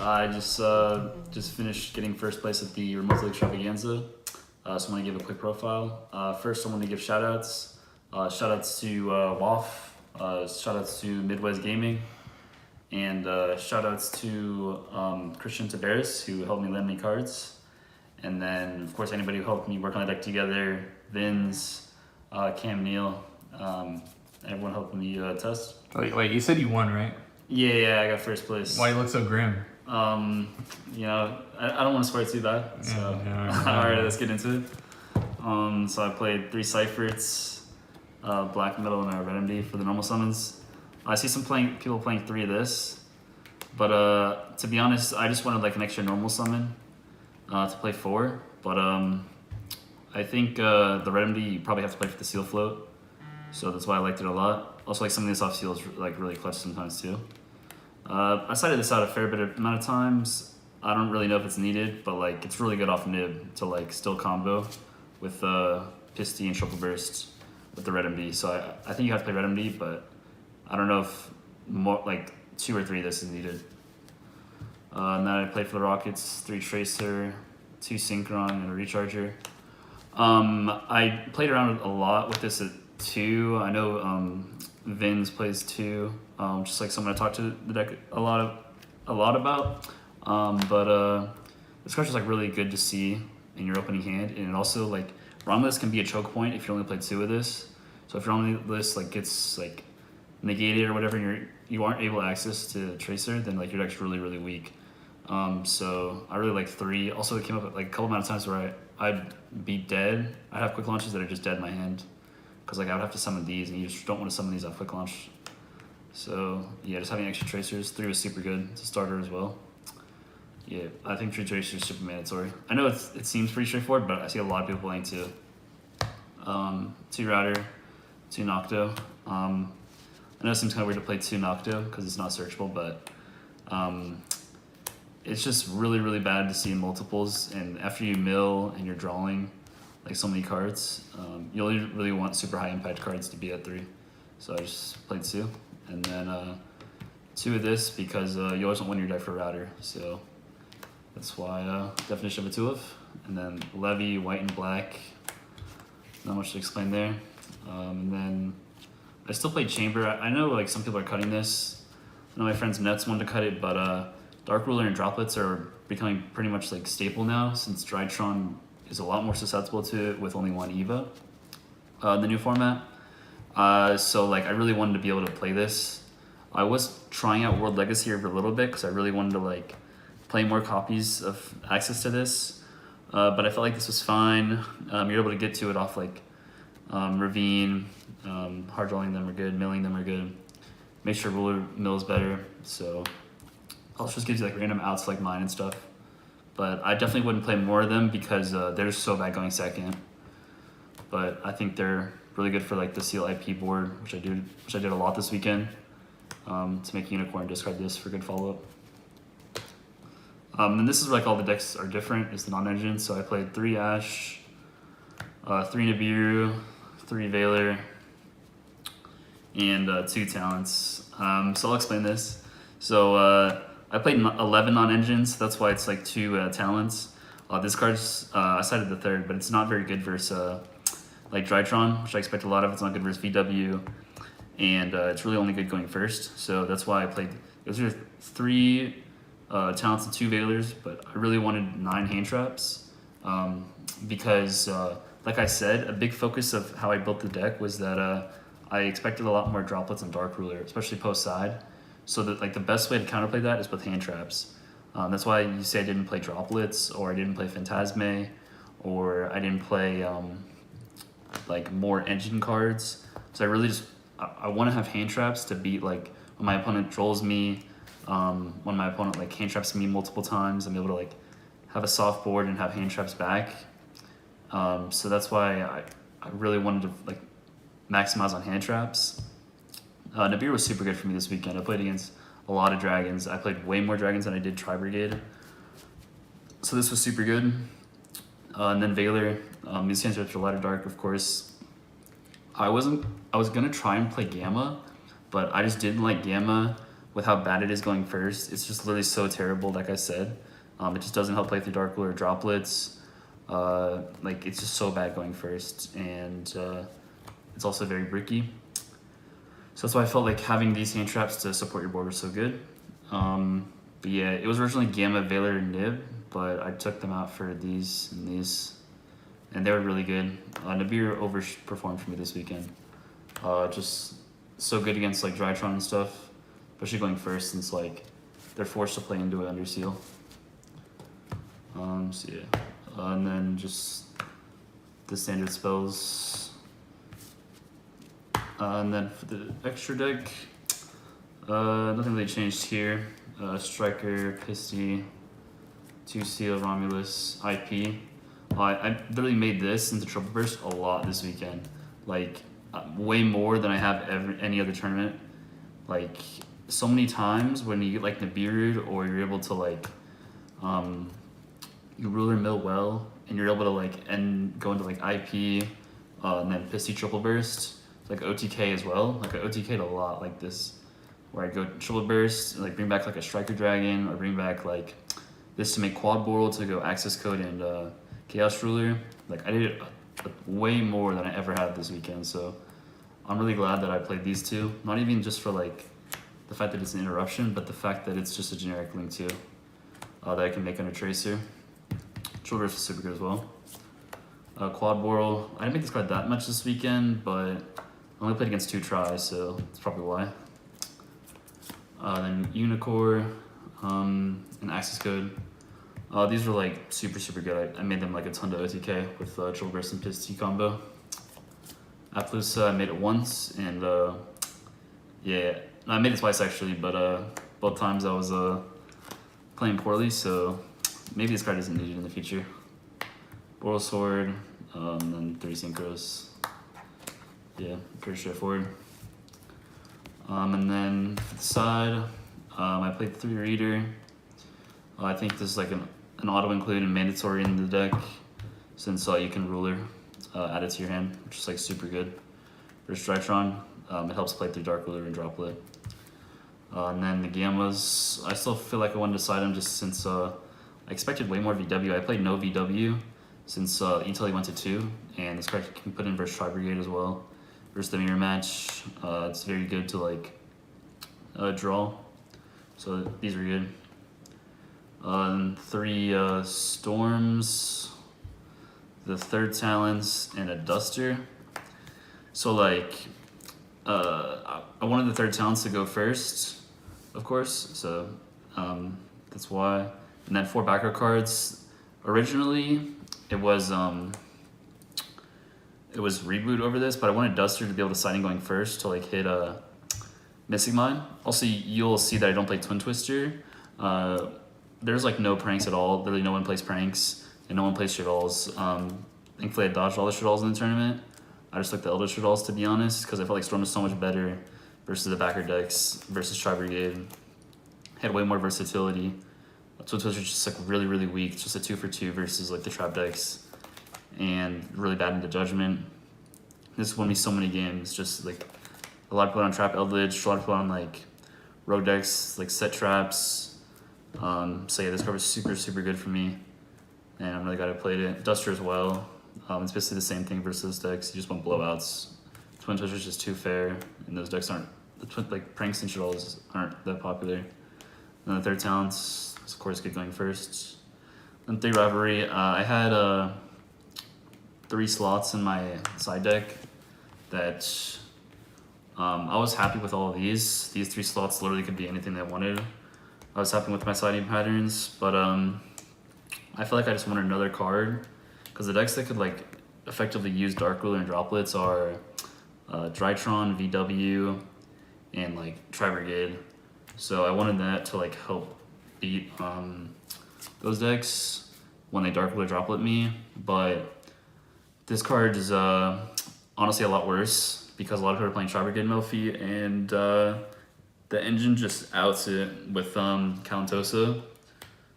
I just finished getting first place at the Duel Extravaganza. So I'm gonna give a quick profile. First, I want to give shoutouts. Shoutouts to WAF. Shoutouts to Midwest Gaming, and shoutouts to Christian Tabaris, who helped me land me cards. And then, of course, anybody who helped me work on the deck together, Vince, Cam Neal, everyone helped me test. Wait, you said you won, right? Yeah, I got first place. Why you look so grim? You know, I don't want to swear too bad, so alright, let's get into it. So I played 3 Cypherts, Black Metal, and a Red MD for the normal summons. I see some people playing 3 of this, but to be honest, I just wanted like an extra normal summon to play 4, but I think the Red MD you probably have to play for the seal float, so that's why I liked it a lot. Also, like some of this off seal is like really clutch sometimes too. I cited this out a fair amount of times. I don't really know if it's needed, but like it's really good off nib to like still combo with Pisty and Triple Burst with the Red MD. So I think you have to play Red MD, but I don't know if more like 2 or 3 of this is needed. And then I played for the Rockets 3 Tracer, 2 Synchron, and a Recharger. I played around a lot with this at 2. I know Vince plays 2, just like someone I talked to the deck a lot about. But this card's just like really good to see in your opening hand, and it also like wrong list can be a choke point if you only play 2 of this. So if your only list like gets like negated or whatever, and you aren't able to access to Tracer, then like your deck's really weak. So I really like 3. Also, it came up like a couple amount of times where I'd be dead. I'd have quick launches that are just dead in my hand, because like I would have to summon these, and you just don't want to summon these off quick launch. So yeah, just having extra Tracers. 3 was super good. It's a starter as well. Yeah, I think 3 Tracers is super mandatory. I know it seems pretty straightforward, but I see a lot of people playing 2. 2 Router, 2 Nocto. I know it seems kind of weird to play 2 Nocto because it's not searchable, but it's just really bad to see in multiples. And after you mill and you're drawing like so many cards, you only really want super high impact cards to be at 3. So I just played 2, and then 2 of this because you always want one in your deck for Router. So that's why definition of a 2 of. And then Levy, white and black. Not much to explain there. And then I still played Chamber. I know like some people are cutting this. I know my friends Nets wanted to cut it, but Dark Ruler and Droplets are becoming pretty much like staple now, since Drytron is a lot more susceptible to it with only 1 Eva in the new format. So like I really wanted to be able to play this. I was trying out World Legacy here for a little bit because I really wanted to like play more copies of access to this, but I felt like this was fine. You're able to get to it off like Ravine, hard drawing them are good, milling them are good. Make sure Ruler mills better, so also just gives you like random outs like mine and stuff. But I definitely wouldn't play more of them because they're just so bad going second. But I think they're really good for like the Seal IP board, which I did a lot this weekend, to make Unicorn discard this for good follow-up. And this is where like all the decks are different, is the non-engine. So I played 3 Ash, 3 Nibiru, 3 Veiler, and 2 Talents. So I'll explain this. So I played 11 non-engines, that's why it's like 2 Talents. This card's, I cited the 3rd, but it's not very good versus like Drytron, which I expect a lot of. It's not good versus VW, and it's really only good going first. So that's why I played, those are 3 Talents and 2 Veilers, but I really wanted 9 hand traps, because like I said, a big focus of how I built the deck was that I expected a lot more Droplets and Dark Ruler, especially post side. So that like the best way to counterplay that is with hand traps. That's why you say I didn't play Droplets, or I didn't play Phantasme, or I didn't play like more engine cards. So I really just I want to have hand traps to beat like when my opponent trolls me, when my opponent like hand traps me multiple times. I'm able to like have a soft board and have hand traps back. So that's why I really wanted to like maximize on hand traps. Nibiru was super good for me this weekend. I played against a lot of dragons. I played way more dragons than I did Tri-Brigade. So this was super good. And then Veiler, these hands are light or dark, of course. I was gonna try and play Gamma, but I just didn't like Gamma with how bad it is going first. It's just literally so terrible, like I said. It just doesn't help play through Dark Lure or droplets. Like, it's just so bad going first, and it's also very bricky. So that's why I felt like having these hand traps to support your board was so good. But yeah, it was originally Gamma, Valor, and Nib, but I took them out for these and these, and they were really good. Nibiru overperformed for me this weekend. Just so good against like Drytron and stuff, especially going first since like they're forced to play into it under seal. So yeah, and then just the standard spells. And then for the extra deck, nothing really changed here. Striker, Pisty, 2 Seal, Romulus, IP. I literally made this into Triple Burst a lot this weekend. Like, way more than I have any other tournament. Like, so many times when you get like Nibiru, or you're able to like, you ruler mill well, and you're able to like go into like IP, and then Pisty Triple Burst, like OTK as well. Like I OTK'd a lot like this, where I go Triple Burst, and like bring back like a Striker Dragon, or bring back like this to make Quad Boral to go Access Code and Chaos Ruler. Like I did it way more than I ever had this weekend, so I'm really glad that I played these two. Not even just for like the fact that it's an interruption, but the fact that it's just a generic link too, that I can make under Tracer. Triple Burst is super good as well. Quad Boral, I didn't make this card that much this weekend, but I only played against 2 tries, so that's probably why. Then Unicore, and Access Code. These were like super good. I made them like a ton to OTK with Triple Burst and Pisty combo. Appaloosa, I made it once, and yeah, I made it twice actually, but both times I was playing poorly, so maybe this card isn't needed in the future. Boral Sword, and 3 Synchros. Yeah, pretty straightforward. And then for the side, I played 3 Reader. I think this is like an auto include and mandatory in the deck, since you can ruler add it to your hand, which is like super good. Versus Drytron, it helps play through Dark Ruler and Droplet. And then the Gammas, I still feel like I wanted to side them just since I expected way more VW. I played no VW since until he went to 2, and this card can put in versus Tri Brigade as well. Versus the mirror match, it's very good to like draw. So these are good. 3 Storms, the 3rd Talents, and a Duster. So like, I wanted the 3rd Talents to go first, of course. So that's why. And then 4 backer cards. Originally, it was Reboot over this, but I wanted Duster to be able to sign in going first to like hit Missing Mine. Also, you'll see that I don't play Twin Twister. There's like no pranks at all. Literally no one plays pranks, and no one plays Shadalls. Thankfully I dodged all the Shadalls in the tournament. I just took the Elder Shadalls, to be honest, because I felt like Storm was so much better versus the backer decks, versus Tri Brigade. Had way more versatility. Twin Twister's just like really weak. It's just a 2 for 2 versus like the trap decks, and really bad into Judgment. This won me so many games. Just like a lot of people on Trap Eldritch, a lot of people on like road decks, like set traps. So yeah, this card was super good for me, and I'm really glad I played it. Duster as well. It's basically the same thing versus those decks. You just want blowouts. Twin Twister's just too fair, and those decks aren't like pranks and Shadalls aren't that popular. And the 3rd Talents, of course, get going first. Then 3 Rivalry. I had 3 slots in my side deck that I was happy with all of these. These 3 slots literally could be anything they wanted. I was happy with my siding patterns, but I feel like I just wanted another card, because the decks that could like effectively use Dark Ruler and Droplets are Drytron, VW, and like Tri Brigade. So I wanted that to like help beat those decks when they Dark Ruler Droplet me, but this card is honestly a lot worse, because a lot of people are playing Tri Brigade Melfi, and the engine just outs it with Calentosa.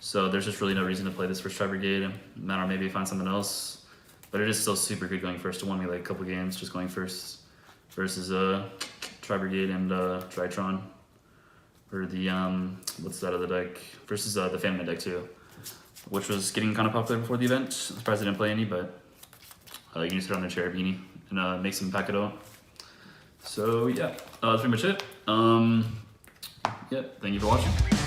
So there's just really no reason to play this for Tri Brigade. I don't know, maybe find something else. But it is still super good going first. It won me like a couple games just going first versus Tri Brigade and Drytron. or the what's that other deck versus the Family deck too, which was getting kind of popular before the event. I'm surprised I didn't play any, but you can just sit on the chair beanie and make some Packado. So yeah, that's pretty much it. Yeah, thank you for watching.